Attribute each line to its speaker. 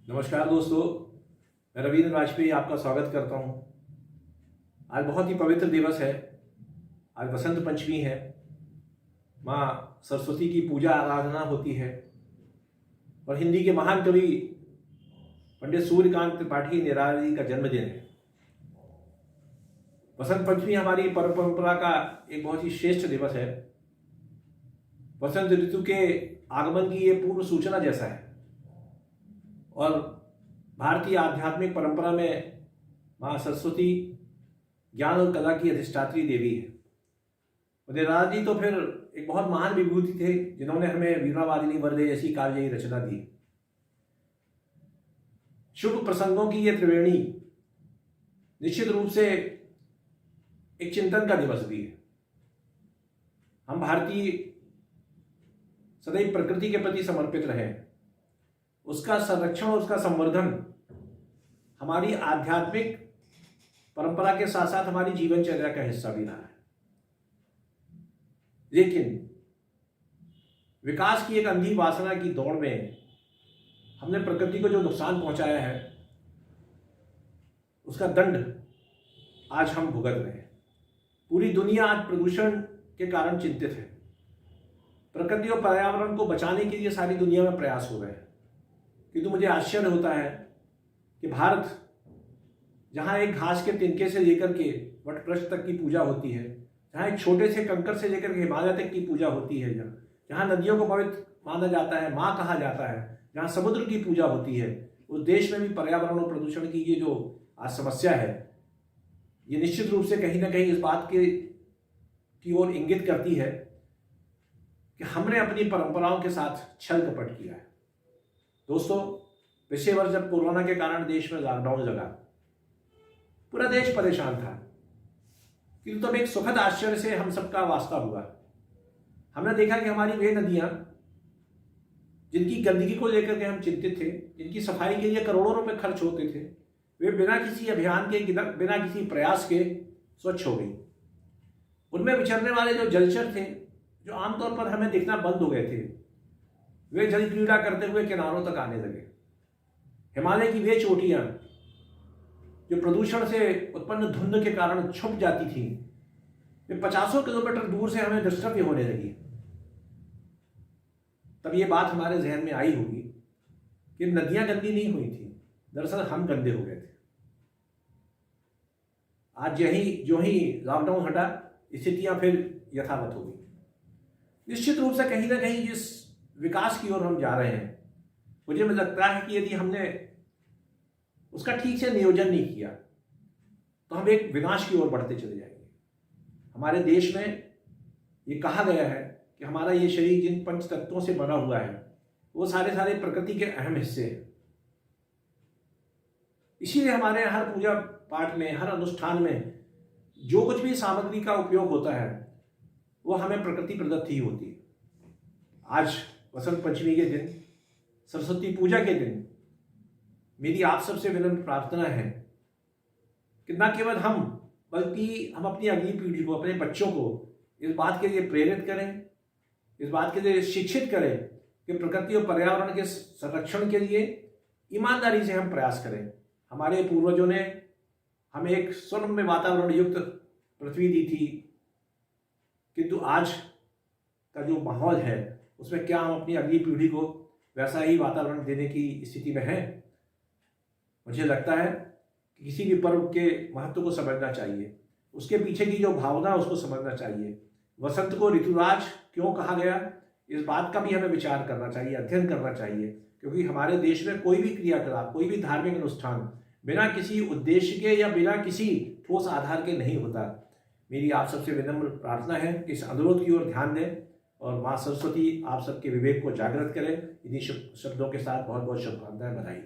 Speaker 1: नमस्कार दोस्तों, मैं रविंद्र वाजपेयी आपका स्वागत करता हूं। आज बहुत ही पवित्र दिवस है। आज बसंत पंचमी है। माँ सरस्वती की पूजा आराधना होती है और हिंदी के महान कवि पंडित सूर्यकांत त्रिपाठी निराला का जन्मदिन है। बसंत पंचमी हमारी परंपरा का एक बहुत ही श्रेष्ठ दिवस है। बसंत ऋतु के आगमन की ये पूर्व सूचना जैसा है और भारतीय आध्यात्मिक परंपरा में माँ सरस्वती ज्ञान और कला की अधिष्ठात्री देवी है। निराला जी तो फिर एक बहुत महान विभूति थे जिन्होंने हमें वीणावादिनी वरदे जैसी काव्ययी रचना दी। शुभ प्रसंगों की ये त्रिवेणी निश्चित रूप से एक चिंतन का दिवस भी है। हम भारतीय सदैव प्रकृति के प्रति समर्पित रहे। उसका संरक्षण और उसका संवर्धन हमारी आध्यात्मिक परंपरा के साथ साथ हमारी जीवनचर्या का हिस्सा भी रहा है। लेकिन विकास की एक अंधी वासना की दौड़ में हमने प्रकृति को जो नुकसान पहुंचाया है उसका दंड आज हम भुगत रहे हैं। पूरी दुनिया आज प्रदूषण के कारण चिंतित है। प्रकृति और पर्यावरण को बचाने के लिए सारी दुनिया में प्रयास हो रहे हैं, किंतु मुझे आश्चर्य होता है कि भारत, जहाँ एक घास के तिनके से लेकर के वटवृक्ष तक की पूजा होती है, जहाँ एक छोटे से कंकर से लेकर के हिमालय तक की पूजा होती है, जहाँ नदियों को पवित्र माना जाता है, माँ कहा जाता है, जहाँ समुद्र की पूजा होती है, उस देश में भी पर्यावरण और प्रदूषण की ये जो आज समस्या है, ये निश्चित रूप से कहीं ना कहीं इस बात की ओर इंगित करती है कि हमने अपनी परंपराओं के साथ छल कपट किया है। दोस्तों, पिछले वर्ष जब कोरोना के कारण देश में लॉकडाउन लगा, पूरा देश परेशान था, किंतु तब एक सुखद आश्चर्य से हम सबका वास्ता हुआ। हमने देखा कि हमारी वे नदियां जिनकी गंदगी को लेकर के हम चिंतित थे, जिनकी सफाई के लिए करोड़ों रुपए खर्च होते थे, वे बिना किसी अभियान के, बिना किसी प्रयास के स्वच्छ हो गई। उनमें विचरने वाले जो जलचर थे, जो आमतौर पर हमें दिखना बंद हो गए थे, वे जल क्रीड़ा करते हुए किनारों तक आने लगे। हिमालय की वे चोटियां जो प्रदूषण से उत्पन्न धुंध के कारण छुप जाती थी, वे 50 किलोमीटर दूर से हमें दृष्टव्य होने लगी। तब ये बात हमारे जहन में आई होगी कि नदियां गंदी नहीं हुई थी, दरअसल हम गंदे हो गए थे। आज जो ही लॉकडाउन हटा, स्थितियां फिर यथावत हो गई। निश्चित रूप से कहीं ना कहीं जिस विकास की ओर हम जा रहे हैं, मुझे लगता है कि यदि हमने उसका ठीक से नियोजन नहीं किया तो हम एक विनाश की ओर बढ़ते चले जाएंगे। हमारे देश में ये कहा गया है कि हमारा ये शरीर जिन पंच तत्वों से बना हुआ है वो सारे प्रकृति के अहम हिस्से हैं। इसीलिए हमारे हर पूजा पाठ में, हर अनुष्ठान में जो कुछ भी सामग्री का उपयोग होता है वो हमें प्रकृति प्रदत्त ही होती है। आज बसंत पंचमी के दिन, सरस्वती पूजा के दिन, मेरी आप सबसे विनम्र प्रार्थना है कि न केवल हम, बल्कि हम अपनी अगली पीढ़ी को, अपने बच्चों को इस बात के लिए प्रेरित करें, इस बात के लिए शिक्षित करें कि प्रकृति और पर्यावरण के संरक्षण के लिए ईमानदारी से हम प्रयास करें। हमारे पूर्वजों ने हमें एक स्वर्णमय वातावरण युक्त पृथ्वी दी थी, किंतु आज का जो माहौल है उसमें क्या हम अपनी अगली पीढ़ी को वैसा ही वातावरण देने की स्थिति में हैं? मुझे लगता है कि किसी भी पर्व के महत्व को समझना चाहिए, उसके पीछे की जो भावना उसको समझना चाहिए। वसंत को ऋतुराज क्यों कहा गया, इस बात का भी हमें विचार करना चाहिए, अध्ययन करना चाहिए, क्योंकि हमारे देश में कोई भी क्रियाकलाप, कोई भी धार्मिक अनुष्ठान बिना किसी उद्देश्य के या बिना किसी ठोस आधार के नहीं होता। मेरी आप सबसे विनम्र प्रार्थना है कि इस अनुरोध की ओर ध्यान दें और माँ सरस्वती आप सबके विवेक को जागृत करें। इन्हीं शब्दों के साथ बहुत बहुत शुभकामनाएं। बधाई।